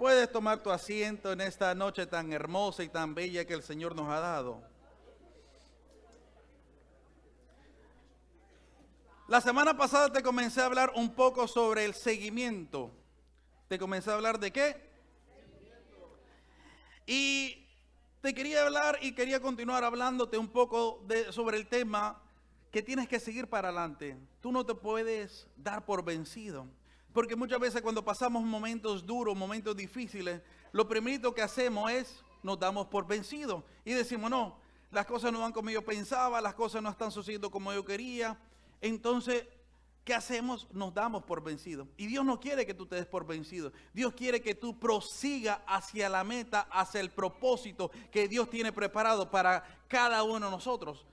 Puedes tomar tu asiento en esta noche tan hermosa y tan bella que el Señor nos ha dado. La semana pasada te comencé a hablar un poco sobre el seguimiento. Te comencé a hablar de qué. Y te quería hablar y quería continuar hablándote un poco sobre el tema que tienes que seguir para adelante. Tú no te puedes dar por vencido. Porque muchas veces cuando pasamos momentos duros, momentos difíciles, lo primero que hacemos es nos damos por vencidos. Y decimos, no, las cosas no van como yo pensaba, las cosas no están sucediendo como yo quería. Entonces, ¿qué hacemos? Nos damos por vencidos. Y Dios no quiere que tú te des por vencido. Dios quiere que tú prosigas hacia la meta, hacia el propósito que Dios tiene preparado para cada uno de nosotros.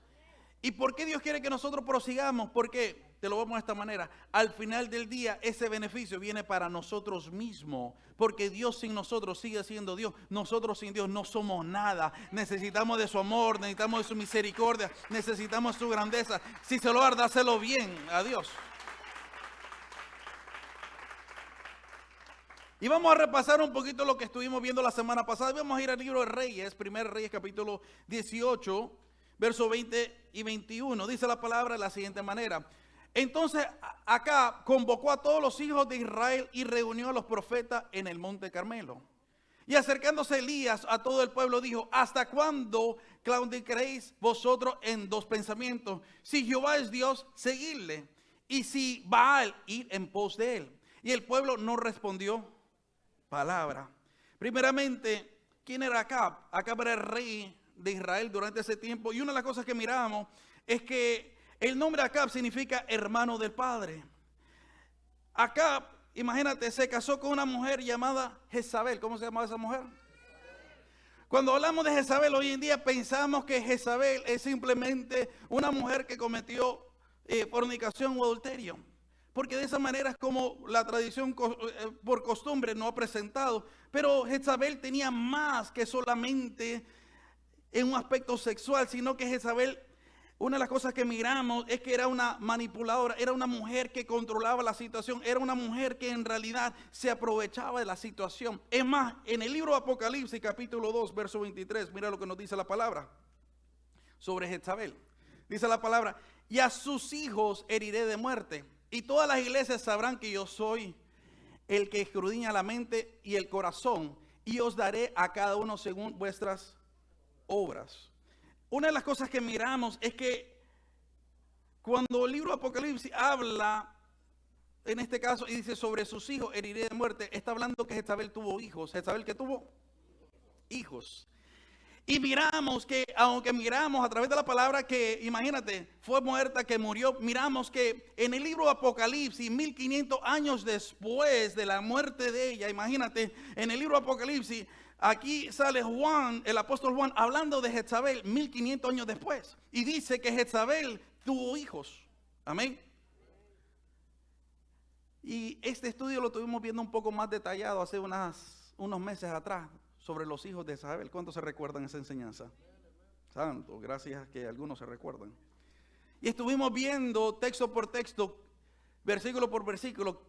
¿Y por qué Dios quiere que nosotros prosigamos? Porque, te lo vamos de esta manera, al final del día ese beneficio viene para nosotros mismos. Porque Dios sin nosotros sigue siendo Dios. Nosotros sin Dios no somos nada. Necesitamos de su amor, necesitamos de su misericordia, necesitamos su grandeza. Si se lo va a dar, dáselo bien a Dios. Y vamos a repasar un poquito lo que estuvimos viendo la semana pasada. Vamos a ir al libro de Reyes, 1 Reyes capítulo 18, versos 20 y 21. Dice la palabra de la siguiente manera. Entonces acá convocó a todos los hijos de Israel y reunió a los profetas en el monte Carmelo. Y acercándose Elías a todo el pueblo dijo, ¿hasta cuándo claudicaréis vosotros en dos pensamientos? Si Jehová es Dios, seguidle. Y si Baal, ir en pos de él. Y el pueblo no respondió palabra. Primeramente, ¿quién era Acab? Acab era el rey de Israel durante ese tiempo. Y una de las cosas que miramos es que el nombre Acab significa hermano del padre. Acab, imagínate, se casó con una mujer llamada Jezabel. ¿Cómo se llamaba esa mujer? Cuando hablamos de Jezabel hoy en día pensamos que Jezabel es simplemente una mujer que cometió fornicación o adulterio. Porque de esa manera es como la tradición por costumbre nos ha presentado. Pero Jezabel tenía más que solamente en un aspecto sexual, sino que Jezabel, una de las cosas que miramos es que era una manipuladora, era una mujer que controlaba la situación, era una mujer que en realidad se aprovechaba de la situación. Es más, en el libro de Apocalipsis, capítulo 2, verso 23, mira lo que nos dice la palabra sobre Jezabel. Dice la palabra, y a sus hijos heriré de muerte. Y todas las iglesias sabrán que yo soy el que escudriña la mente y el corazón, y os daré a cada uno según vuestras obras. Una de las cosas que miramos es que cuando el libro de Apocalipsis habla, en este caso, y dice sobre sus hijos heriré de muerte, está hablando que Jezabel tuvo hijos. Jezabel que tuvo hijos. Y miramos que, aunque miramos a través de la palabra que, imagínate, fue muerta, que murió, miramos que en el libro de Apocalipsis, 1500 años después de la muerte de ella, imagínate, en el libro de Apocalipsis, aquí sale Juan, el apóstol Juan, hablando de Jezabel 1500 años después. Y dice que Jezabel tuvo hijos. Amén. Y este estudio lo estuvimos viendo un poco más detallado hace unos meses atrás. Sobre los hijos de Jezabel. ¿Cuántos se recuerdan esa enseñanza? Santo, gracias que algunos se recuerdan. Y estuvimos viendo texto por texto, versículo por versículo,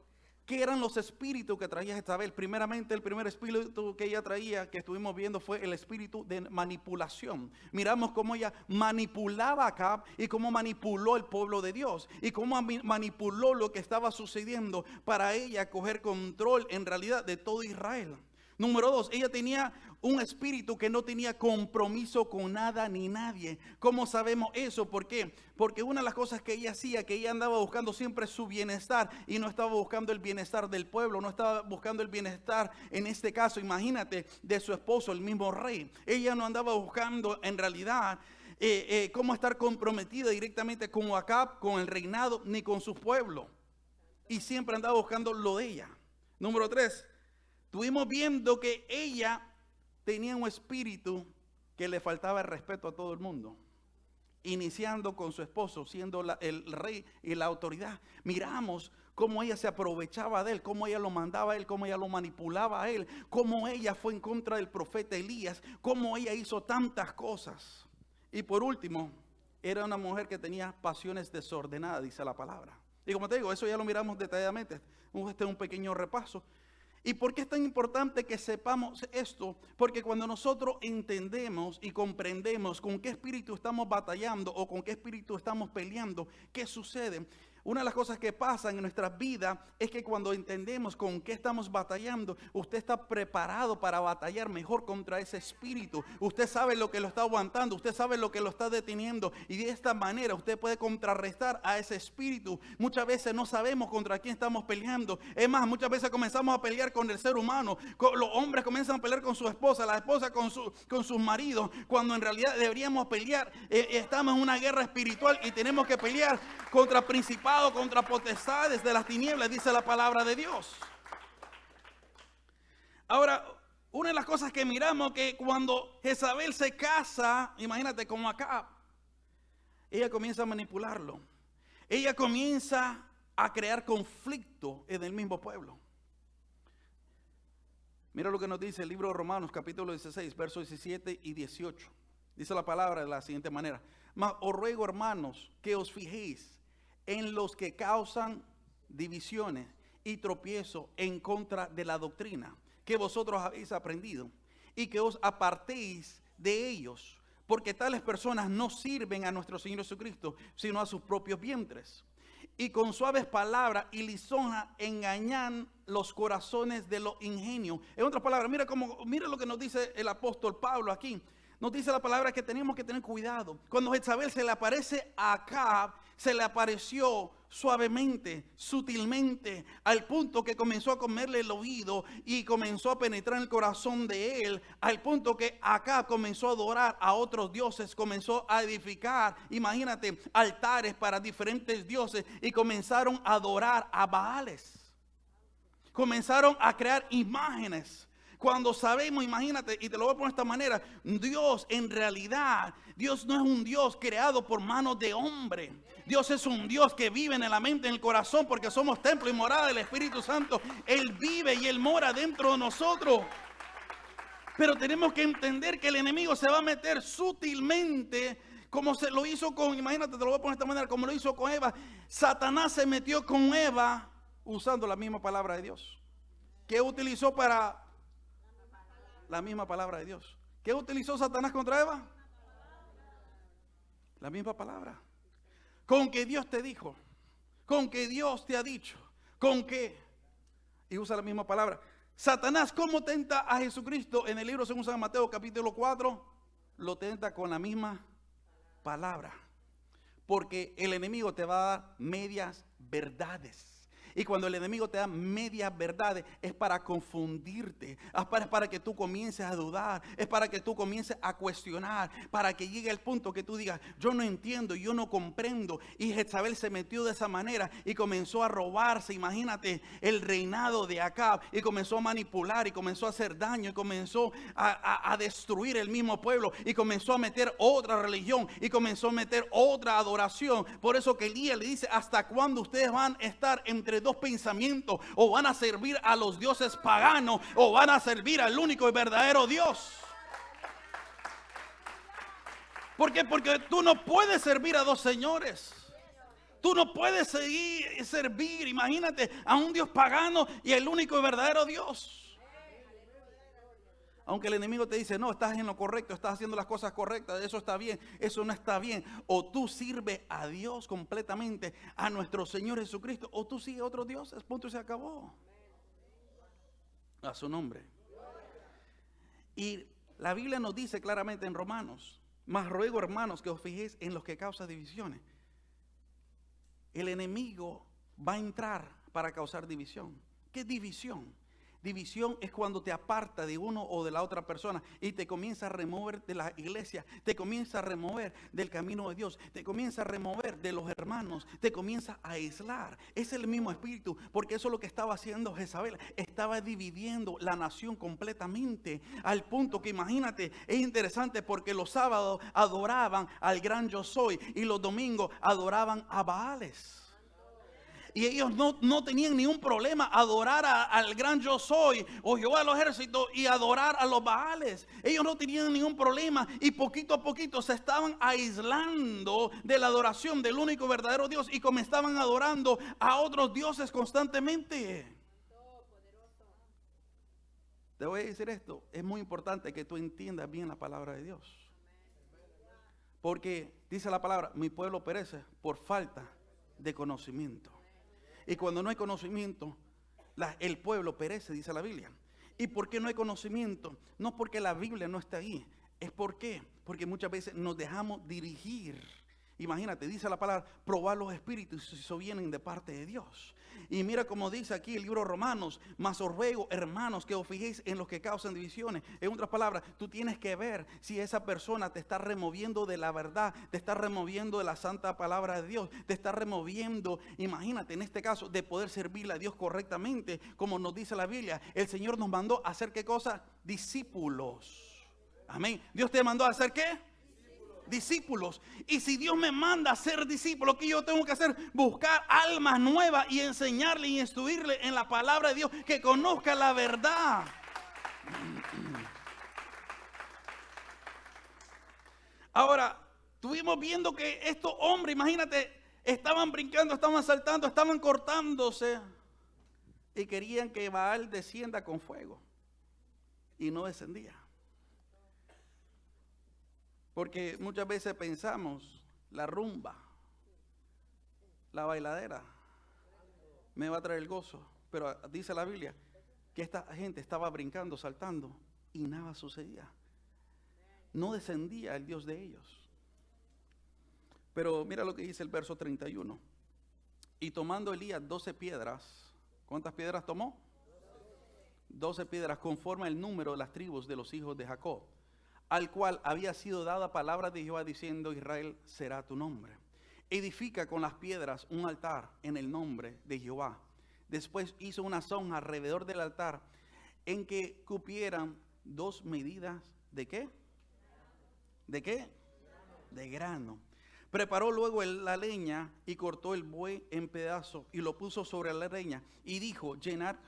qué eran los espíritus que traía Jezabel. Primeramente, el primer espíritu que ella traía, que estuvimos viendo, fue el espíritu de manipulación. Miramos cómo ella manipulaba a Acab y cómo manipuló el pueblo de Dios. Y cómo manipuló lo que estaba sucediendo para ella coger control en realidad de todo Israel. Número 2, ella tenía un espíritu que no tenía compromiso con nada ni nadie. ¿Cómo sabemos eso? ¿Por qué? Porque una de las cosas que ella hacía, que ella andaba buscando siempre su bienestar y no estaba buscando el bienestar del pueblo, no estaba buscando el bienestar, en este caso, imagínate, de su esposo, el mismo rey. Ella no andaba buscando en realidad cómo estar comprometida directamente con Acab, con el reinado, ni con su pueblo. Y siempre andaba buscando lo de ella. Número 3. Estuvimos viendo que ella tenía un espíritu que le faltaba el respeto a todo el mundo. Iniciando con su esposo, siendo el rey y la autoridad. Miramos cómo ella se aprovechaba de él, cómo ella lo mandaba a él, cómo ella lo manipulaba a él, cómo ella fue en contra del profeta Elías, cómo ella hizo tantas cosas. Y por último, era una mujer que tenía pasiones desordenadas, dice la palabra. Y como te digo, eso ya lo miramos detalladamente. Este es un pequeño repaso. ¿Y por qué es tan importante que sepamos esto? Porque cuando nosotros entendemos y comprendemos con qué espíritu estamos batallando o con qué espíritu estamos peleando, ¿qué sucede? Una de las cosas que pasan en nuestras vidas es que cuando entendemos con qué estamos batallando, usted está preparado para batallar mejor contra ese espíritu. Usted sabe lo que lo está aguantando, usted sabe lo que lo está deteniendo, y de esta manera usted puede contrarrestar a ese espíritu. Muchas veces no sabemos contra quién estamos peleando. Es más, muchas veces comenzamos a pelear con el ser humano. Los hombres comienzan a pelear con su esposa, la esposa con sus maridos, cuando en realidad deberíamos pelear. Estamos en una guerra espiritual y tenemos que pelear contra principados, contra potestades de las tinieblas, dice la palabra de Dios. Ahora, una de las cosas que miramos, que cuando Jezabel se casa, imagínate como Acab, ella comienza a manipularlo. Ella comienza a crear conflicto en el mismo pueblo. Mira lo que nos dice el libro de Romanos, capítulo 16, versos 17 y 18. Dice la palabra de la siguiente manera: mas os ruego, hermanos, que os fijéis en los que causan divisiones y tropiezo en contra de la doctrina que vosotros habéis aprendido, y que os apartéis de ellos, porque tales personas no sirven a nuestro Señor Jesucristo, sino a sus propios vientres, y con suaves palabras y lisonjas engañan los corazones de los ingenios. En otras palabras, mira lo que nos dice el apóstol Pablo aquí. Nos dice la palabra que tenemos que tener cuidado. Cuando Jezabel se le aparece a Acab, se le apareció suavemente, sutilmente, al punto que comenzó a comerle el oído y comenzó a penetrar en el corazón de él, al punto que Acab comenzó a adorar a otros dioses, comenzó a edificar, imagínate, altares para diferentes dioses, y comenzaron a adorar a Baales. Comenzaron a crear imágenes. Cuando sabemos, imagínate, y te lo voy a poner de esta manera, Dios en realidad, Dios no es un Dios creado por manos de hombre. Dios es un Dios que vive en la mente, en el corazón, porque somos templo y morada del Espíritu Santo. Él vive y Él mora dentro de nosotros. Pero tenemos que entender que el enemigo se va a meter sutilmente, como se lo hizo con, imagínate, te lo voy a poner de esta manera, como lo hizo con Eva. Satanás se metió con Eva usando la misma palabra de Dios. ¿Qué utilizó para la misma palabra de Dios? ¿Qué utilizó Satanás contra Eva? La misma palabra. Con que Dios te dijo, con que Dios te ha dicho, con que, y usa la misma palabra. Satanás, ¿cómo tenta a Jesucristo? En el libro según San Mateo capítulo 4, lo tenta con la misma palabra. Porque el enemigo te va a dar medias verdades. Y cuando el enemigo te da medias verdades, es para confundirte, es para que tú comiences a dudar, es para que tú comiences a cuestionar, para que llegue el punto que tú digas, yo no entiendo, yo no comprendo. Y Jezabel se metió de esa manera y comenzó a robarse, imagínate, el reinado de Acab, y comenzó a manipular, y comenzó a hacer daño, y comenzó a destruir el mismo pueblo, y comenzó a meter otra religión, y comenzó a meter otra adoración. Por eso que Elías le dice, ¿hasta cuándo ustedes van a estar entre dos pensamientos? O van a servir a los dioses paganos, o van a servir al único y verdadero Dios. ¿Por qué? Porque tú no puedes servir a dos señores. Tú no puedes servir, imagínate, a un Dios pagano y el único y verdadero Dios. Aunque el enemigo te dice, no, estás en lo correcto, estás haciendo las cosas correctas, eso está bien, eso no está bien. O tú sirves a Dios completamente, a nuestro Señor Jesucristo, o tú sigues a otros dioses, punto y se acabó. A su nombre. Y la Biblia nos dice claramente en Romanos, mas ruego, hermanos, que os fijéis en los que causan divisiones. El enemigo va a entrar para causar división. ¿Qué es división? División es cuando te aparta de uno o de la otra persona y te comienza a remover de la iglesia, te comienza a remover del camino de Dios, te comienza a remover de los hermanos, te comienza a aislar. Es el mismo espíritu, porque eso es lo que estaba haciendo Jezabel. Estaba dividiendo la nación completamente, al punto que, imagínate, es interesante porque los sábados adoraban al gran yo soy y los domingos adoraban a Baales. Y ellos no tenían ningún problema adorar al gran yo soy o Jehová de los ejércitos y adorar a los Baales. Ellos no tenían ningún problema y poquito a poquito se estaban aislando de la adoración del único verdadero Dios y comenzaban adorando a otros dioses constantemente. Te voy a decir esto, es muy importante que tú entiendas bien la palabra de Dios. Porque dice la palabra, mi pueblo perece por falta de conocimiento. Y cuando no hay conocimiento, el pueblo perece, dice la Biblia. ¿Y por qué no hay conocimiento? No porque la Biblia no está ahí. ¿Es por qué? Porque muchas veces nos dejamos dirigir. Imagínate, dice la palabra, probar los espíritus si eso vienen de parte de Dios. Y mira como dice aquí el libro de Romanos, mas os ruego, hermanos, que os fijéis en los que causan divisiones. En otras palabras, tú tienes que ver si esa persona te está removiendo de la verdad, te está removiendo de la santa palabra de Dios, te está removiendo, imagínate, en este caso, de poder servirle a Dios correctamente, como nos dice la Biblia. El Señor nos mandó a hacer ¿qué cosa? Discípulos. Amén. Dios te mandó a hacer ¿qué? Discípulos. Y si Dios me manda a ser discípulo, ¿qué yo tengo que hacer? Buscar almas nuevas y enseñarle y instruirle en la palabra de Dios, que conozca la verdad. Ahora, estuvimos viendo que estos hombres, imagínate, estaban brincando, estaban saltando, estaban cortándose y querían que Baal descienda con fuego y no descendía. Porque muchas veces pensamos, la rumba, la bailadera, me va a traer el gozo. Pero dice la Biblia que esta gente estaba brincando, saltando y nada sucedía. No descendía el Dios de ellos. Pero mira lo que dice el verso 31. Y tomando Elías 12 piedras, ¿cuántas piedras tomó? 12 piedras conforme al número de las tribus de los hijos de Jacob, al cual había sido dada palabra de Jehová diciendo, Israel será tu nombre. Edifica con las piedras un altar en el nombre de Jehová. Después hizo una zanja alrededor del altar en que cupieran 2 medidas de ¿qué? ¿De qué? De grano. Preparó luego la leña y cortó el buey en pedazos y lo puso sobre la leña y dijo, llenar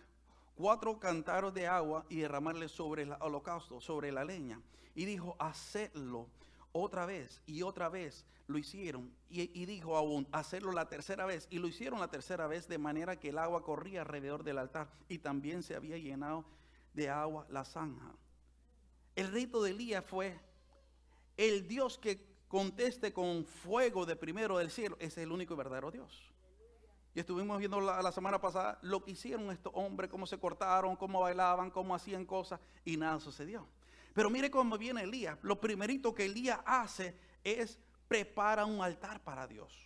4 cántaros de agua y derramarle sobre el holocausto, sobre la leña. Y dijo, hacedlo otra vez y otra vez. Lo hicieron y dijo aún, hacerlo la tercera vez. Y lo hicieron la tercera vez, de manera que el agua corría alrededor del altar y también se había llenado de agua la zanja. El rito de Elías fue, el Dios que conteste con fuego de primero del cielo es el único y verdadero Dios. Y estuvimos viendo la semana pasada lo que hicieron estos hombres, cómo se cortaron, cómo bailaban, cómo hacían cosas y nada sucedió. Pero mire cómo viene Elías. Lo primerito que Elías hace es prepara un altar para Dios.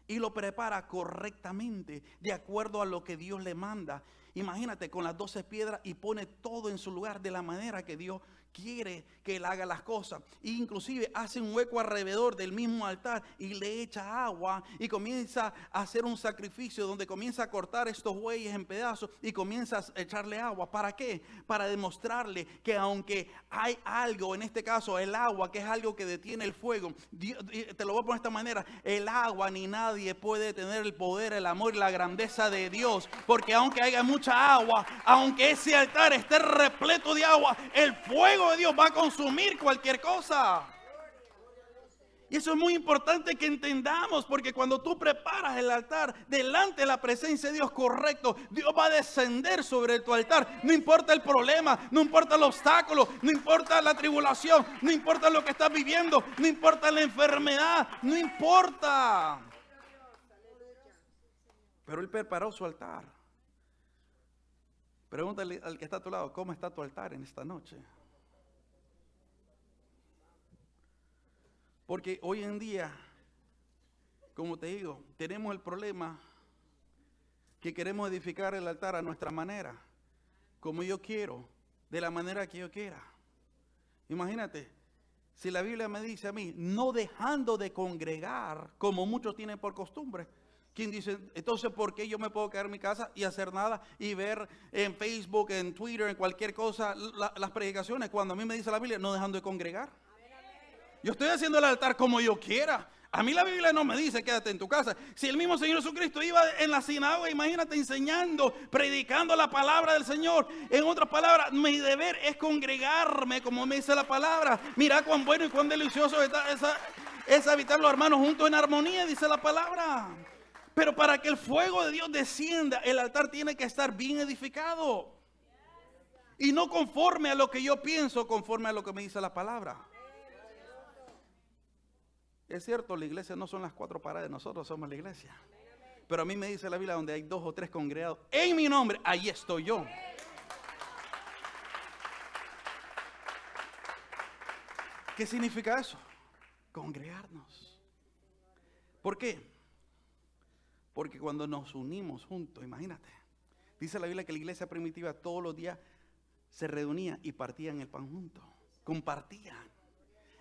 Y lo prepara correctamente, de acuerdo a lo que Dios le manda. Imagínate, con las 12 piedras y pone todo en su lugar de la manera que Dios quiere que él haga las cosas. E inclusive hace un hueco alrededor del mismo altar y le echa agua y comienza a hacer un sacrificio donde comienza a cortar estos bueyes en pedazos y comienza a echarle agua. ¿Para qué? Para demostrarle que aunque hay algo, en este caso el agua, que es algo que detiene el fuego, Dios, te lo voy a poner de esta manera, el agua ni nadie puede tener el poder, el amor y la grandeza de Dios, porque aunque haya mucha agua, aunque ese altar esté repleto de agua, el fuego de Dios va a consumir cualquier cosa. Y eso es muy importante que entendamos, porque cuando tú preparas el altar delante de la presencia de Dios correcto, Dios va a descender sobre tu altar. No importa el problema, no importa el obstáculo, no importa la tribulación, no importa lo que estás viviendo, no importa la enfermedad, no importa. Pero él preparó su altar. Pregúntale al que está a tu lado, ¿cómo está tu altar en esta noche? Porque hoy en día, como te digo, tenemos el problema que queremos edificar el altar a nuestra manera, como yo quiero, de la manera que yo quiera. Imagínate, si la Biblia me dice a mí, no dejando de congregar, como muchos tienen por costumbre. ¿Quién dice, entonces por qué yo me puedo quedar en mi casa y hacer nada y ver en Facebook, en Twitter, en cualquier cosa las predicaciones, cuando a mí me dice la Biblia, no dejando de congregar? Yo estoy haciendo el altar como yo quiera. A mí la Biblia no me dice quédate en tu casa. Si el mismo Señor Jesucristo iba en la sinagoga, imagínate, enseñando, predicando la palabra del Señor. En otras palabras, mi deber es congregarme, como me dice la palabra. Mira cuán bueno y cuán delicioso es habitar los hermanos juntos en armonía, dice la palabra. Pero para que el fuego de Dios descienda, el altar tiene que estar bien edificado. Y no conforme a lo que yo pienso, conforme a lo que me dice la palabra. Es cierto, la iglesia no son las cuatro paredes, nosotros somos la iglesia. Pero a mí me dice la Biblia, donde hay 2 o 3 congregados en mi nombre, ahí estoy yo. ¿Qué significa eso? Congregarnos. ¿Por qué? Porque cuando nos unimos juntos, imagínate, dice la Biblia que la iglesia primitiva todos los días se reunía y partían el pan juntos, compartían.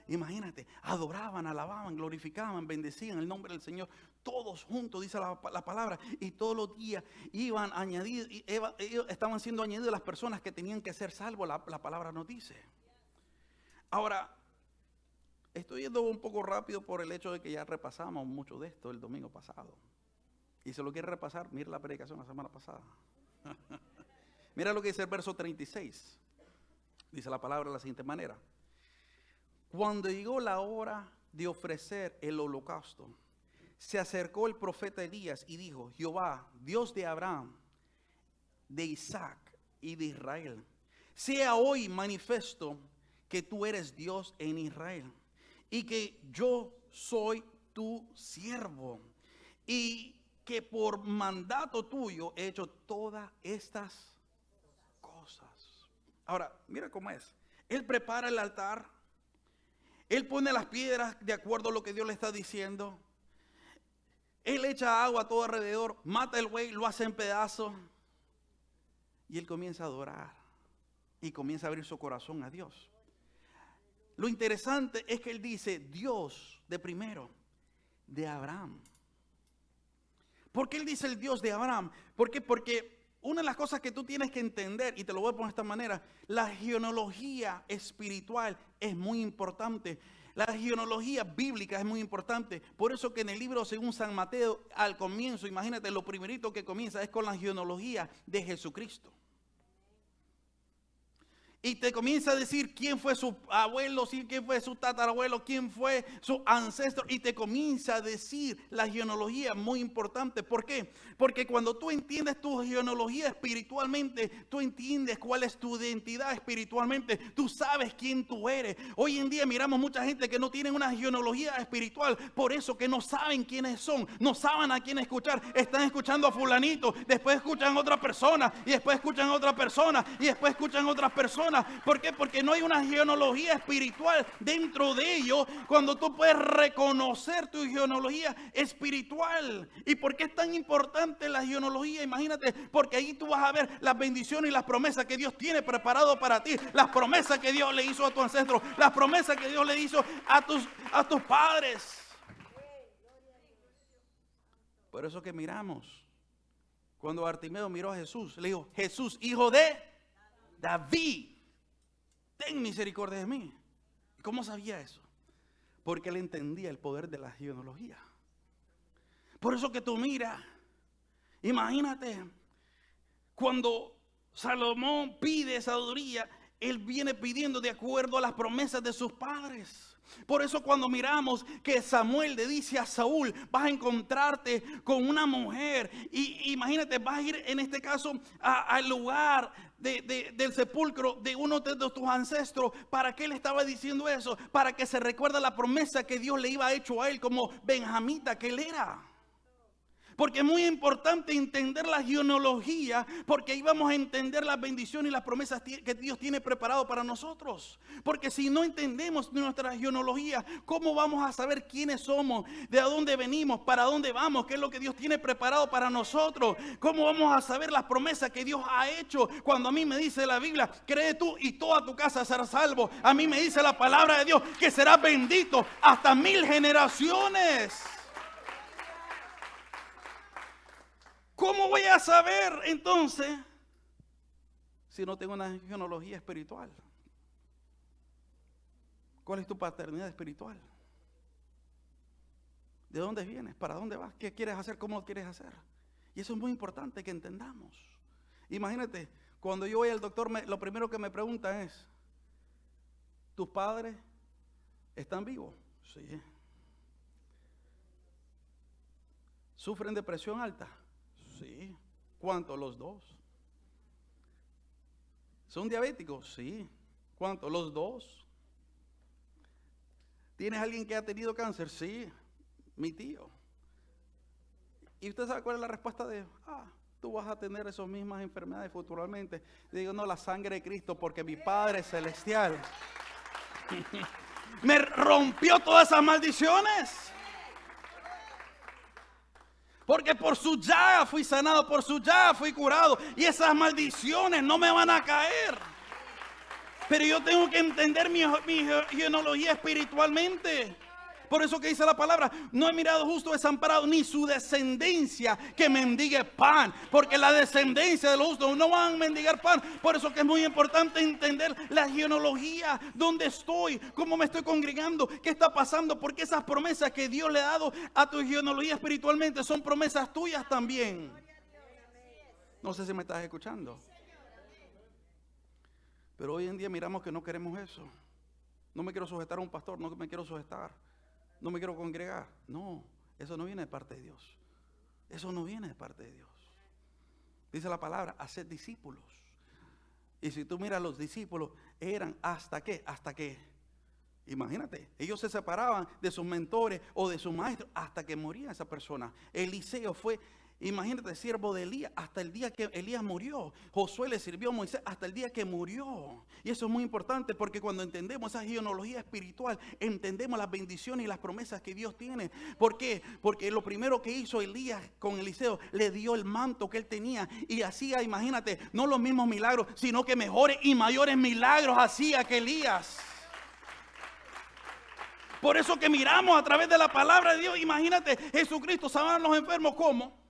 Imagínate, adoraban, alababan, glorificaban, bendecían el nombre del Señor, todos juntos, dice la palabra, y todos los días iban añadidos, estaban siendo añadidas las personas que tenían que ser salvos, la palabra nos dice. Ahora, estoy yendo un poco rápido por el hecho de que ya repasamos mucho de esto el domingo pasado. Y si lo quiere repasar, mira la predicación la semana pasada. Mira lo que dice el verso 36. Dice la palabra de la siguiente manera. Cuando llegó la hora de ofrecer el holocausto, se acercó el profeta Elías y dijo: Jehová, Dios de Abraham, de Isaac y de Israel, sea hoy manifiesto que tú eres Dios en Israel y que yo soy tu siervo y que por mandato tuyo he hecho todas estas cosas. Ahora, mira cómo es. Él prepara el altar. Él pone las piedras de acuerdo a lo que Dios le está diciendo. Él echa agua a todo alrededor, mata el buey, lo hace en pedazos. Y él comienza a adorar. Y comienza a abrir su corazón a Dios. Lo interesante es que él dice, Dios de primero, de Abraham. ¿Por qué él dice el Dios de Abraham? ¿Por qué? Porque una de las cosas que tú tienes que entender, y te lo voy a poner de esta manera, la genealogía espiritual es muy importante. La genealogía bíblica es muy importante. Por eso que en el libro según San Mateo, al comienzo, imagínate, lo primerito que comienza es con la genealogía de Jesucristo. Y te comienza a decir quién fue su abuelo, quién fue su tatarabuelo, quién fue su ancestro. Y te comienza a decir la genealogía muy importante. ¿Por qué? Porque cuando tú entiendes tu genealogía espiritualmente, tú entiendes cuál es tu identidad espiritualmente. Tú sabes quién tú eres. Hoy en día miramos mucha gente que no tienen una genealogía espiritual. Por eso que no saben quiénes son. No saben a quién escuchar. Están escuchando a fulanito. Después escuchan a otra persona. Y después escuchan a otra persona. Y después escuchan a otras personas. ¿Por qué? Porque no hay una genealogía espiritual dentro de ellos. Cuando tú puedes reconocer tu genealogía espiritual. ¿Y por qué es tan importante la genealogía? Imagínate, porque ahí tú vas a ver las bendiciones y las promesas que Dios tiene preparado para ti. Las promesas que Dios le hizo a tu ancestro. Las promesas que Dios le hizo a tus padres. Por eso que miramos. Cuando Bartimeo miró a Jesús, le dijo, Jesús, hijo de David, ten misericordia de mí. ¿Cómo sabía eso? Porque él entendía el poder de la genealogía. Por eso que tú miras, imagínate, cuando Salomón pide sabiduría, él viene pidiendo de acuerdo a las promesas de sus padres. Por eso cuando miramos que Samuel le dice a Saúl, vas a encontrarte con una mujer. Y imagínate, vas a ir en este caso al lugar del sepulcro de uno de tus ancestros. ¿Para qué le estaba diciendo eso? Para que se recuerde la promesa que Dios le iba a hecho a él como benjamita que él era. Porque es muy importante entender la genealogía, porque ahí vamos a entender las bendiciones y las promesas que Dios tiene preparado para nosotros. Porque si no entendemos nuestra genealogía, ¿cómo vamos a saber quiénes somos, de dónde venimos, para dónde vamos, qué es lo que Dios tiene preparado para nosotros? ¿Cómo vamos a saber las promesas que Dios ha hecho? Cuando a mí me dice la Biblia, cree tú y toda tu casa será salvo. A mí me dice la palabra de Dios que será bendito hasta 1000 generaciones. ¿Cómo voy a saber entonces si no tengo una genealogía espiritual? ¿Cuál es tu paternidad espiritual? ¿De dónde vienes? ¿Para dónde vas? ¿Qué quieres hacer? ¿Cómo lo quieres hacer? Y eso es muy importante que entendamos. Imagínate, cuando yo voy al doctor, lo primero que me pregunta es, ¿tus padres están vivos? Sí. ¿Sufren de presión alta? Sí. ¿Cuánto? Los dos. ¿Son diabéticos? Sí. ¿Cuántos? Los dos. ¿Tienes alguien que ha tenido cáncer? Sí, mi tío. ¿Y usted sabe cuál es la respuesta de ellos? Tú vas a tener esas mismas enfermedades futuramente. Le digo, no, la sangre de Cristo, porque mi Padre Celestial me rompió todas esas maldiciones. Porque por su llaga fui sanado, por su llaga fui curado. Y esas maldiciones no me van a caer. Pero yo tengo que entender mi genealogía espiritualmente. Por eso que dice la palabra, no he mirado justo desamparado ni su descendencia que mendigue pan, porque la descendencia de los justos no van a mendigar pan. Por eso que es muy importante entender la genealogía, dónde estoy, cómo me estoy congregando, qué está pasando, porque esas promesas que Dios le ha dado a tu genealogía espiritualmente son promesas tuyas también. No sé si me estás escuchando. Pero hoy en día miramos que no queremos eso. No me quiero sujetar a un pastor, no me quiero sujetar. No me quiero congregar. No, eso no viene de parte de Dios. Eso no viene de parte de Dios. Dice la palabra, hacer discípulos. Y si tú miras, los discípulos eran hasta que, imagínate, ellos se separaban de sus mentores o de sus maestros hasta que moría esa persona. Eliseo fue, imagínate, siervo de Elías hasta el día que Elías murió. Josué le sirvió a Moisés hasta el día que murió. Y eso es muy importante, porque cuando entendemos esa genealogía espiritual, entendemos las bendiciones y las promesas que Dios tiene. ¿Por qué? Porque lo primero que hizo Elías con Eliseo, le dio el manto que él tenía y hacía, imagínate, no los mismos milagros, sino que mejores y mayores milagros hacía que Elías. Por eso que miramos a través de la palabra de Dios, imagínate, Jesucristo sanaba a los enfermos, ¿cómo?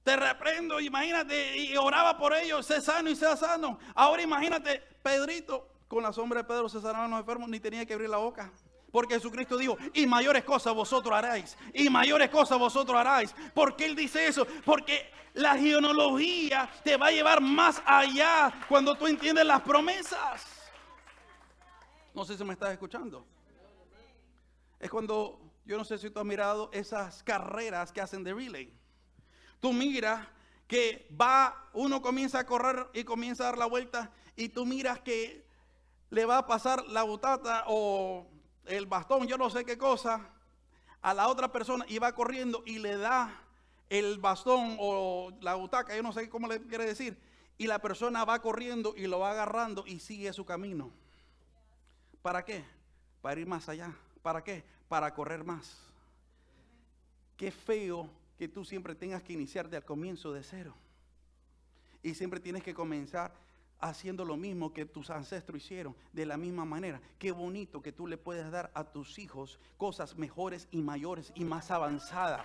Te reprendo, imagínate, y oraba por ellos, sé sano y sea sano. Ahora imagínate, Pedrito, con la sombra de Pedro se sanaban los enfermos, ni tenía que abrir la boca. Porque Jesucristo dijo, y mayores cosas vosotros haráis, y mayores cosas vosotros haráis. ¿Por qué Él dice eso? Porque la genealogía te va a llevar más allá cuando tú entiendes las promesas. No sé si me estás escuchando. Es cuando, yo no sé si tú has mirado esas carreras que hacen de relay. Tú miras que uno comienza a correr y comienza a dar la vuelta y tú miras que le va a pasar la butata o el bastón, yo no sé qué cosa, a la otra persona y va corriendo y le da el bastón o la butaca, yo no sé cómo le quiere decir, y la persona va corriendo y lo va agarrando y sigue su camino. ¿Para qué? Para ir más allá. ¿Para qué? Para correr más. Qué feo que tú siempre tengas que iniciar al comienzo de cero. Y siempre tienes que comenzar haciendo lo mismo que tus ancestros hicieron, de la misma manera. Qué bonito que tú le puedes dar a tus hijos cosas mejores y mayores y más avanzadas.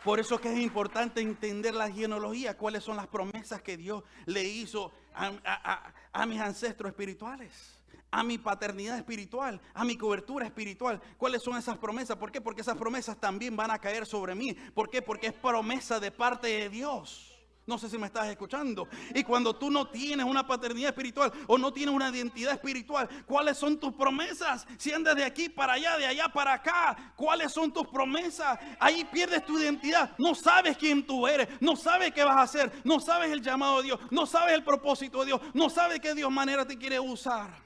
Por eso que es importante entender la genealogía, cuáles son las promesas que Dios le hizo a mis ancestros espirituales, a mi paternidad espiritual, a mi cobertura espiritual. ¿Cuáles son esas promesas? ¿Por qué? Porque esas promesas también van a caer sobre mí. ¿Por qué? Porque es promesa de parte de Dios. No sé si me estás escuchando. Y cuando tú no tienes una paternidad espiritual o no tienes una identidad espiritual, ¿cuáles son tus promesas? Si andas de aquí para allá, de allá para acá, ¿cuáles son tus promesas? Ahí pierdes tu identidad. No sabes quién tú eres, no sabes qué vas a hacer, no sabes el llamado de Dios, no sabes el propósito de Dios, no sabes qué Dios manera te quiere usar.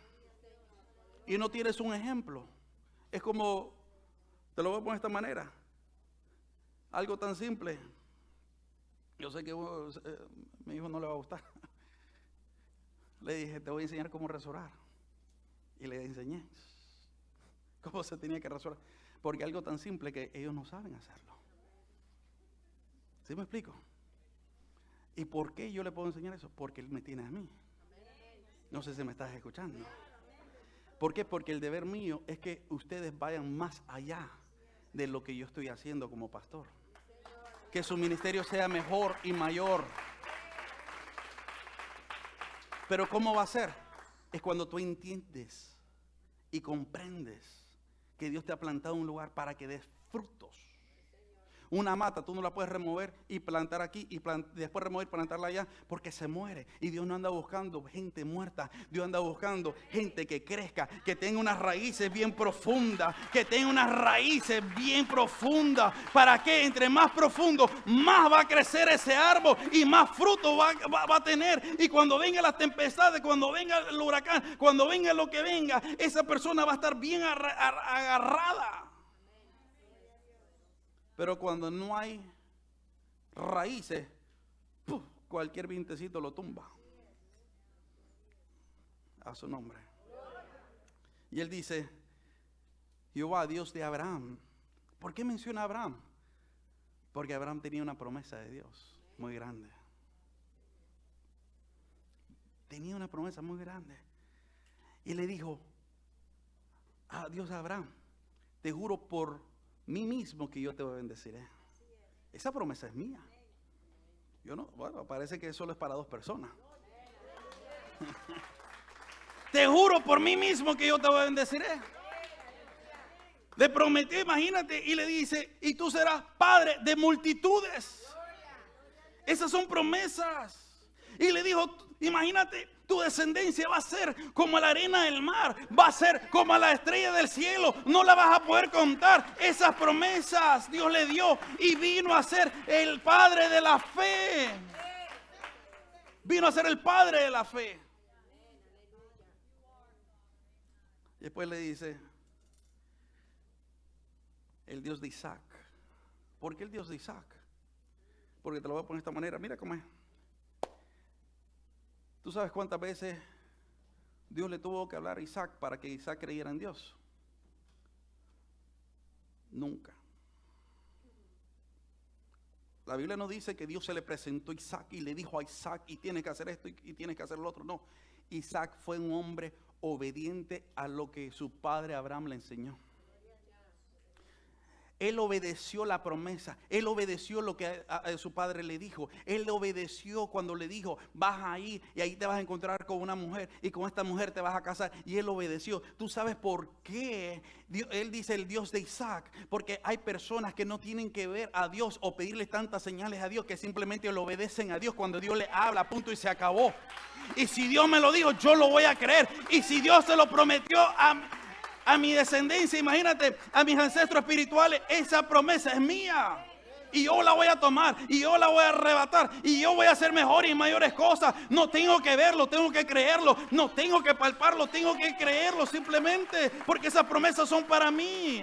Y no tienes un ejemplo. Es como, te lo voy a poner de esta manera. Algo tan simple. Yo sé que mi hijo no le va a gustar. Le dije, te voy a enseñar cómo rasurar. Y le enseñé cómo se tenía que rasurar. Porque algo tan simple que ellos no saben hacerlo. ¿Sí me explico? ¿Y por qué yo le puedo enseñar eso? Porque Él me tiene a mí. No sé si me estás escuchando. ¿Por qué? Porque el deber mío es que ustedes vayan más allá de lo que yo estoy haciendo como pastor. Que su ministerio sea mejor y mayor. Pero ¿cómo va a ser? Es cuando tú entiendes y comprendes que Dios te ha plantado un lugar para que des frutos. Una mata tú no la puedes remover y plantar aquí y después remover y plantarla allá porque se muere. Y Dios no anda buscando gente muerta. Dios anda buscando gente que crezca, que tenga unas raíces bien profundas, que tenga unas raíces bien profundas. ¿Para qué? Entre más profundo, más va a crecer ese árbol y más fruto va a tener. Y cuando vengan las tempestades, cuando venga el huracán, cuando venga lo que venga, esa persona va a estar bien agarrada. Pero cuando no hay raíces, cualquier vientecito lo tumba. A su nombre. Y él dice, Jehová, Dios de Abraham. ¿Por qué menciona a Abraham? Porque Abraham tenía una promesa de Dios muy grande. Tenía una promesa muy grande. Y le dijo a Dios a Abraham, te juro por mí mismo que yo te bendeciré. Esa promesa es mía. Yo no, bueno, parece que solo es para dos personas. Te juro por mí mismo que yo te bendeciré. Le prometió, imagínate, y le dice, y tú serás padre de multitudes. Esas son promesas. Y le dijo, imagínate, tu descendencia va a ser como la arena del mar, va a ser como la estrella del cielo, no la vas a poder contar. Esas promesas Dios le dio y vino a ser el padre de la fe. Vino a ser el padre de la fe. Y después le dice, el Dios de Isaac. ¿Por qué el Dios de Isaac? Porque te lo voy a poner de esta manera, mira cómo es. ¿Tú sabes cuántas veces Dios le tuvo que hablar a Isaac para que Isaac creyera en Dios? Nunca. La Biblia no dice que Dios se le presentó a Isaac y le dijo a Isaac y tienes que hacer esto y tienes que hacer lo otro. No, Isaac fue un hombre obediente a lo que su padre Abraham le enseñó. Él obedeció la promesa. Él obedeció lo que a su padre le dijo. Él obedeció cuando le dijo, vas a ir y ahí te vas a encontrar con una mujer y con esta mujer te vas a casar. Y él obedeció. ¿Tú sabes por qué? Él dice el Dios de Isaac. Porque hay personas que no tienen que ver a Dios o pedirle tantas señales a Dios, que simplemente le obedecen a Dios cuando Dios le habla, punto, y se acabó. Y si Dios me lo dijo, yo lo voy a creer. Y si Dios se lo prometió a mi descendencia, imagínate, a mis ancestros espirituales, esa promesa es mía. Y yo la voy a tomar, y yo la voy a arrebatar, y yo voy a hacer mejores y mayores cosas. No tengo que verlo, tengo que creerlo, no tengo que palparlo, tengo que creerlo simplemente, porque esas promesas son para mí.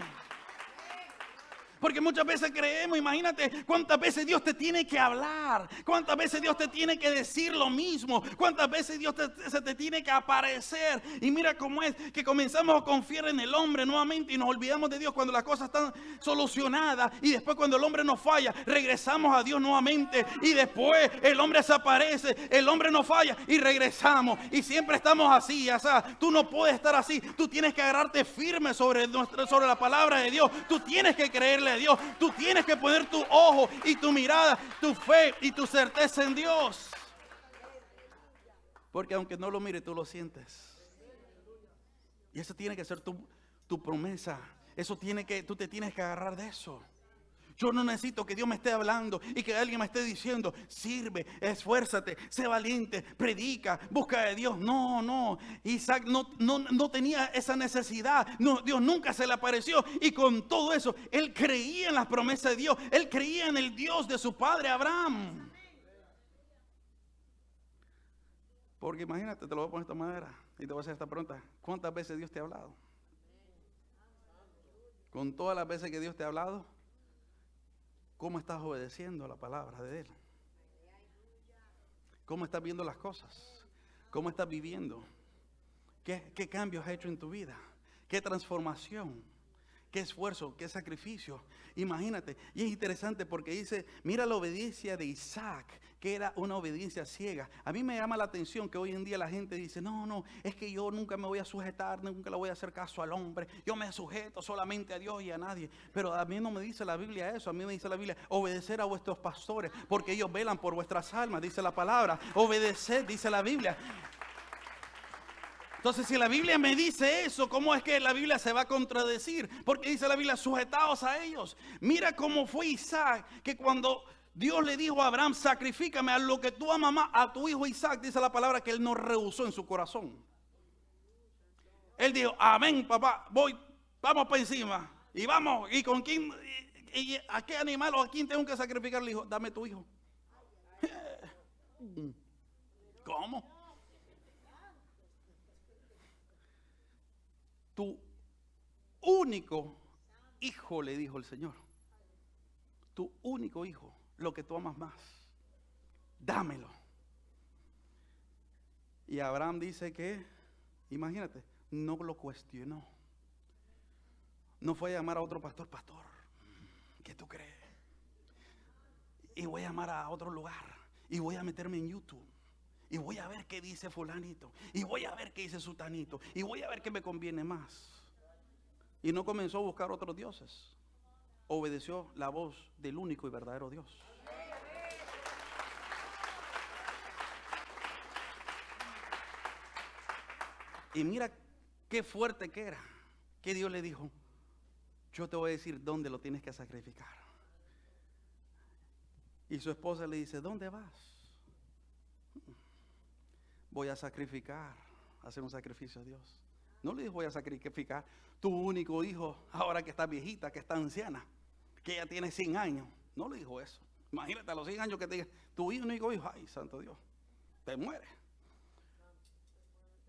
Porque muchas veces creemos, imagínate cuántas veces Dios te tiene que hablar, cuántas veces Dios te tiene que decir lo mismo, cuántas veces Dios se te tiene que aparecer. Y mira cómo es que comenzamos a confiar en el hombre nuevamente y nos olvidamos de Dios cuando las cosas están solucionadas. Y después cuando el hombre nos falla, regresamos a Dios nuevamente. Y después el hombre desaparece, el hombre nos falla y regresamos. Y siempre estamos así, o sea, tú no puedes estar así. Tú tienes que agarrarte firme sobre la palabra de Dios. Tú tienes que creerle a Dios, tú tienes que poner tu ojo y tu mirada, tu fe y tu certeza en Dios, porque aunque no lo mires, tú lo sientes. Y eso tiene que ser tu promesa. Eso tú te tienes que agarrar de eso. Yo no necesito que Dios me esté hablando y que alguien me esté diciendo, sirve, esfuérzate, sé valiente, predica, busca de Dios. No, Isaac no tenía esa necesidad. No, Dios nunca se le apareció. Y con todo eso, él creía en las promesas de Dios. Él creía en el Dios de su padre Abraham. Porque imagínate, te lo voy a poner de esta manera y te voy a hacer esta pregunta. ¿Cuántas veces Dios te ha hablado? Con todas las veces que Dios te ha hablado, ¿cómo estás obedeciendo a la palabra de Él? ¿Cómo estás viendo las cosas? ¿Cómo estás viviendo? ¿Qué cambios has hecho en tu vida? ¿Qué transformación? ¿Qué esfuerzo? ¿Qué sacrificio? Imagínate. Y es interesante porque dice, mira la obediencia de Isaac, que era una obediencia ciega. A mí me llama la atención que hoy en día la gente dice, no, es que yo nunca me voy a sujetar, nunca le voy a hacer caso al hombre. Yo me sujeto solamente a Dios y a nadie. Pero a mí no me dice la Biblia eso. A mí me dice la Biblia, obedecer a vuestros pastores, porque ellos velan por vuestras almas, dice la palabra. Obedeced, dice la Biblia. Entonces, si la Biblia me dice eso, ¿cómo es que la Biblia se va a contradecir? Porque dice la Biblia, sujetaos a ellos. Mira cómo fue Isaac, que cuando Dios le dijo a Abraham, sacrifícame a lo que tú amas, a tu hijo Isaac, dice la palabra que él no rehusó en su corazón. Él dijo, amén, papá, voy, vamos para encima. Y vamos, ¿y con quién? ¿Y a qué animal o a quién tengo que sacrificar? Le dijo, dame tu hijo. ¿Cómo? Tu único hijo, le dijo el Señor. Tu único hijo, lo que tú amas más. Dámelo. Y Abraham dice que, imagínate, no lo cuestionó. No fue a llamar a otro pastor, ¿qué tú crees? Y voy a llamar a otro lugar. Y voy a meterme en YouTube. Y voy a ver qué dice fulanito. Y voy a ver qué dice sutanito. Y voy a ver qué me conviene más. Y no comenzó a buscar otros dioses. Obedeció la voz del único y verdadero Dios. Y mira qué fuerte que era. Que Dios le dijo, yo te voy a decir dónde lo tienes que sacrificar. Y su esposa le dice, ¿dónde vas? Voy a sacrificar, hacer un sacrificio a Dios. No le dijo, voy a sacrificar tu único hijo, ahora que está viejita, que está anciana, que ya tiene 100 años. No le dijo eso. Imagínate a los 100 años que te diga, tu único hijo, ay, santo Dios, te mueres.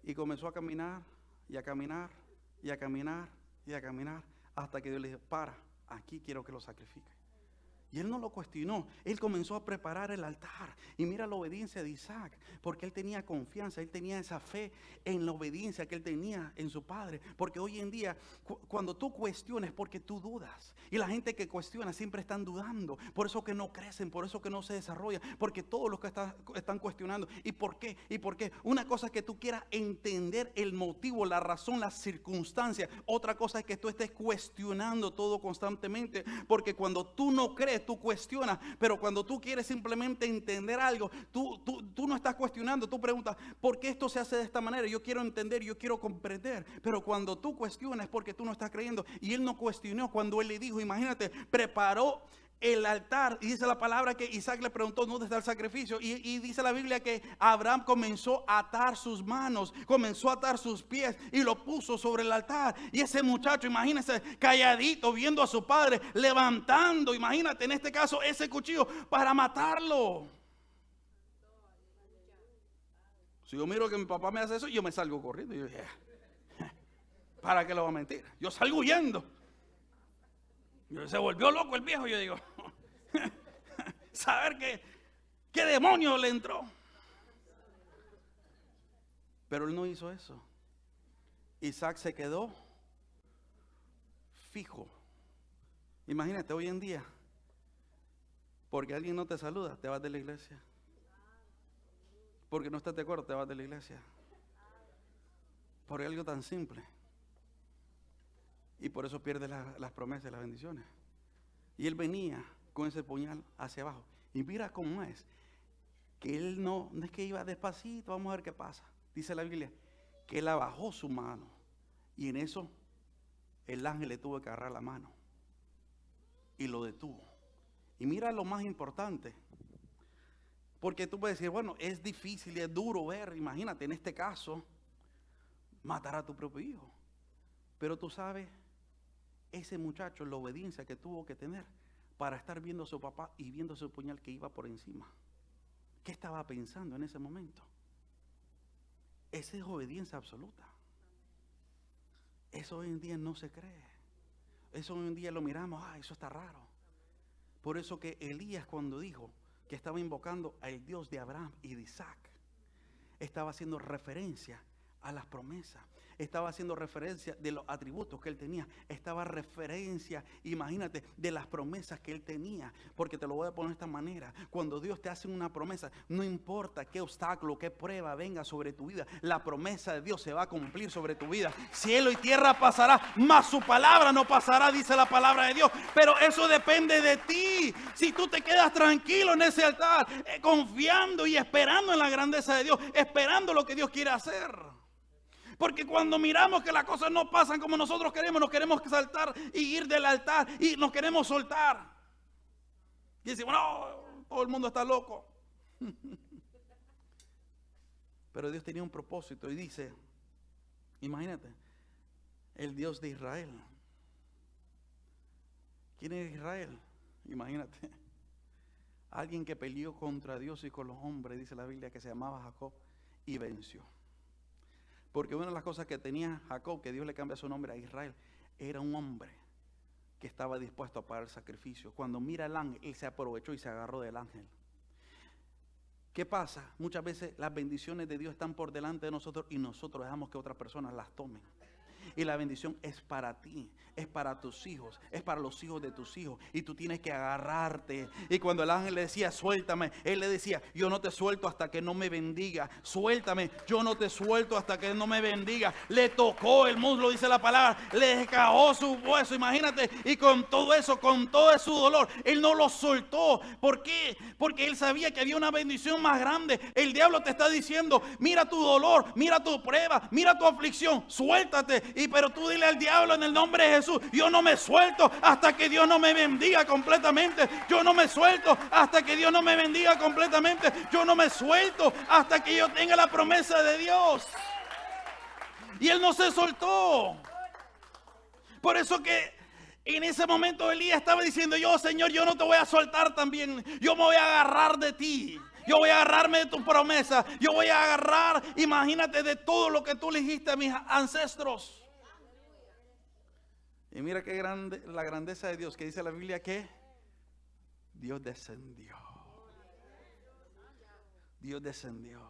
Y comenzó a caminar, y a caminar, y a caminar, y a caminar, hasta que Dios le dijo, para, aquí quiero que lo sacrifique. Y él no lo cuestionó, él comenzó a preparar el altar. Y mira la obediencia de Isaac, porque él tenía confianza, él tenía esa fe en la obediencia que él tenía en su padre. Porque hoy en día, cuando tú cuestiones, porque tú dudas. Y la gente que cuestiona siempre están dudando. Por eso que no crecen, por eso que no se desarrollan. Porque todos los que están cuestionando. ¿Y por qué? ¿Y por qué? Una cosa es que tú quieras entender el motivo, la razón, las circunstancias. Otra cosa es que tú estés cuestionando todo constantemente. Porque cuando tú no crees, tú cuestionas, pero cuando tú quieres simplemente entender algo, tú no estás cuestionando, tú preguntas, ¿por qué esto se hace de esta manera? Yo quiero entender, yo quiero comprender, pero cuando tú cuestionas es porque tú no estás creyendo. Y él no cuestionó cuando él le dijo, imagínate, preparó el altar, y dice la palabra que Isaac le preguntó dónde está el sacrificio, y dice la Biblia que Abraham comenzó a atar sus manos, comenzó a atar sus pies y lo puso sobre el altar. Y ese muchacho, imagínense, calladito, viendo a su padre levantando, imagínate en este caso ese cuchillo para matarlo. Si yo miro que mi papá me hace eso, yo me salgo corriendo. Y yo dije, ¿para qué lo va a mentir? Yo salgo huyendo. Se volvió loco el viejo. Yo digo, saber qué demonio le entró. Pero él no hizo eso. Isaac se quedó fijo. Imagínate hoy en día, porque alguien no te saluda, te vas de la iglesia. Porque no estás de acuerdo, te vas de la iglesia. Por algo tan simple. Y por eso pierde las promesas y las bendiciones. Y él venía con ese puñal hacia abajo. Y mira cómo es. Que él no es que iba despacito, vamos a ver qué pasa. Dice la Biblia, que él abajó su mano. Y en eso, el ángel le tuvo que agarrar la mano. Y lo detuvo. Y mira lo más importante. Porque tú puedes decir, bueno, es difícil, es duro ver, imagínate en este caso, matar a tu propio hijo. Pero tú sabes, ese muchacho, la obediencia que tuvo que tener para estar viendo a su papá y viendo su puñal que iba por encima. ¿Qué estaba pensando en ese momento? Esa es obediencia absoluta. Eso hoy en día no se cree. Eso hoy en día lo miramos, eso está raro. Por eso que Elías cuando dijo que estaba invocando al Dios de Abraham y de Isaac, estaba haciendo referencia a las promesas, estaba haciendo referencia de los atributos que él tenía, estaba referencia, imagínate, de las promesas que él tenía. Porque te lo voy a poner de esta manera: cuando Dios te hace una promesa, no importa qué obstáculo, qué prueba venga sobre tu vida, la promesa de Dios se va a cumplir sobre tu vida. Cielo y tierra pasará, mas su palabra no pasará, dice la palabra de Dios. Pero eso depende de ti. Si tú te quedas tranquilo en ese altar, confiando y esperando en la grandeza de Dios, esperando lo que Dios quiere hacer. Porque cuando miramos que las cosas no pasan como nosotros queremos, nos queremos saltar y ir del altar y nos queremos soltar. Y decimos, no, todo el mundo está loco. Pero Dios tenía un propósito y dice, imagínate, el Dios de Israel. ¿Quién es Israel? Imagínate. Alguien que peleó contra Dios y con los hombres, dice la Biblia, que se llamaba Jacob y venció. Porque una de las cosas que tenía Jacob, que Dios le cambia su nombre a Israel, era un hombre que estaba dispuesto a pagar el sacrificio. Cuando mira al ángel, él se aprovechó y se agarró del ángel. ¿Qué pasa? Muchas veces las bendiciones de Dios están por delante de nosotros y nosotros dejamos que otras personas las tomen. Y la bendición es para ti, es para tus hijos, es para los hijos de tus hijos. Y tú tienes que agarrarte. Y cuando el ángel le decía, suéltame, él le decía, yo no te suelto hasta que no me bendiga. Suéltame, yo no te suelto hasta que no me bendiga. Le tocó el muslo, dice la palabra, le descajó su hueso, imagínate. Y con todo eso, con todo su dolor, él no lo soltó. ¿Por qué? Porque él sabía que había una bendición más grande. El diablo te está diciendo, mira tu dolor, mira tu prueba, mira tu aflicción, suéltate. Pero tú dile al diablo en el nombre de Jesús, yo no me suelto hasta que Dios no me bendiga completamente. Yo no me suelto hasta que Dios no me bendiga completamente. Yo no me suelto hasta que yo tenga la promesa de Dios. Y él no se soltó. Por eso que en ese momento Elías estaba diciendo, yo, Señor, yo no te voy a soltar también. Yo me voy a agarrar de ti. Yo voy a agarrarme de tu promesa. Yo voy a agarrar, imagínate, de todo lo que tú le dijiste a mis ancestros. Y mira qué grande la grandeza de Dios, que dice la Biblia que Dios descendió. Dios descendió.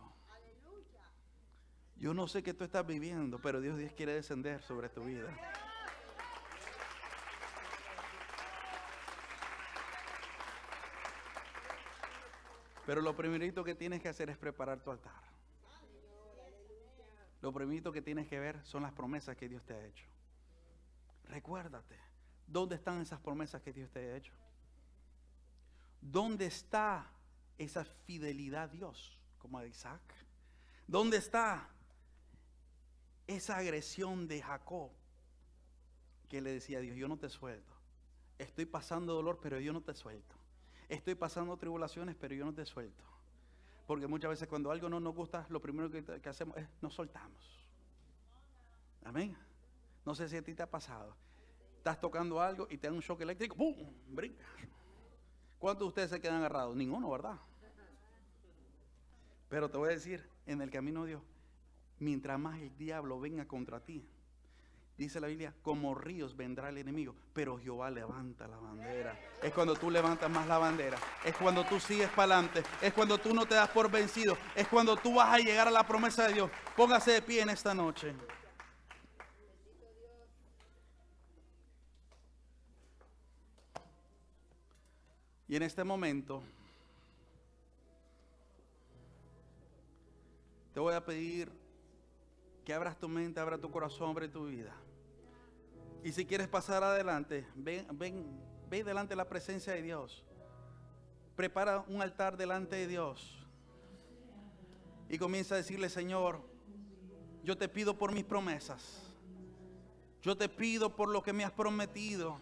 Yo no sé qué tú estás viviendo, pero Dios quiere descender sobre tu vida. Pero lo primerito que tienes que hacer es preparar tu altar. Lo primerito que tienes que ver son las promesas que Dios te ha hecho. Recuérdate, ¿dónde están esas promesas que Dios te ha hecho? ¿Dónde está esa fidelidad a Dios, como a Isaac? ¿Dónde está esa agresión de Jacob que le decía a Dios, yo no te suelto? Estoy pasando dolor, pero yo no te suelto. Estoy pasando tribulaciones, pero yo no te suelto. Porque muchas veces cuando algo no nos gusta, lo primero que hacemos es nos soltamos. Amén. No sé si a ti te ha pasado. Estás tocando algo y te da un shock eléctrico. ¡Pum! Brinca. ¿Cuántos de ustedes se quedan agarrados? Ninguno, ¿verdad? Pero te voy a decir, en el camino de Dios, mientras más el diablo venga contra ti, dice la Biblia, como ríos vendrá el enemigo, pero Jehová levanta la bandera. Es cuando tú levantas más la bandera. Es cuando tú sigues para adelante. Es cuando tú no te das por vencido. Es cuando tú vas a llegar a la promesa de Dios. Póngase de pie en esta noche. Y en este momento te voy a pedir que abras tu mente, abra tu corazón, abre tu vida. Y si quieres pasar adelante, ven delante de la presencia de Dios. Prepara un altar delante de Dios. Y comienza a decirle, Señor, yo te pido por mis promesas. Yo te pido por lo que me has prometido.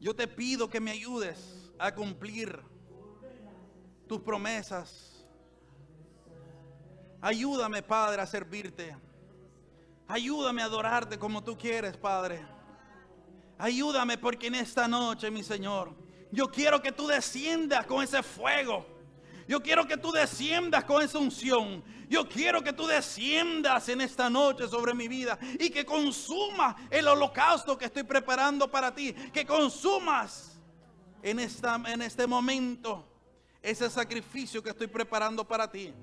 Yo te pido que me ayudes a cumplir tus promesas. Ayúdame, Padre, a servirte. Ayúdame a adorarte como tú quieres, Padre. Ayúdame porque en esta noche, mi Señor, yo quiero que tú desciendas con ese fuego. Yo quiero que tú desciendas con esa unción. Yo quiero que tú desciendas en esta noche sobre mi vida y que consumas el holocausto que estoy preparando para ti. Que consumas en este momento ese sacrificio que estoy preparando para ti.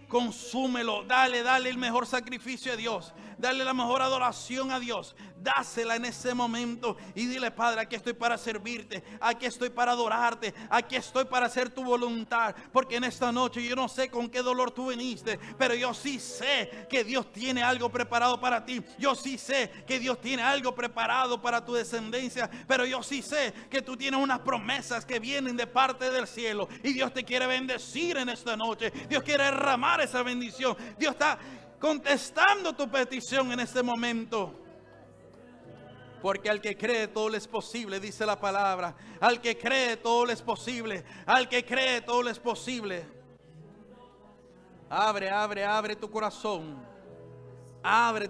Consúmelo, dale el mejor sacrificio a Dios. Dale la mejor adoración a Dios. Dásela en ese momento y dile, Padre, aquí estoy para servirte, aquí estoy para adorarte, aquí estoy para hacer tu voluntad. Porque en esta noche yo no sé con qué dolor tú viniste, pero yo sí sé que Dios tiene algo preparado para ti. Yo sí sé que Dios tiene algo preparado para tu descendencia, pero yo sí sé que tú tienes unas promesas que vienen de parte del cielo y Dios te quiere bendecir en esta noche. Dios quiere derramar esa bendición. Dios está contestando tu petición en este momento. Porque al que cree todo le es posible, dice la palabra. Al que cree todo le es posible. Al que cree todo le es posible. Abre tu corazón. Abre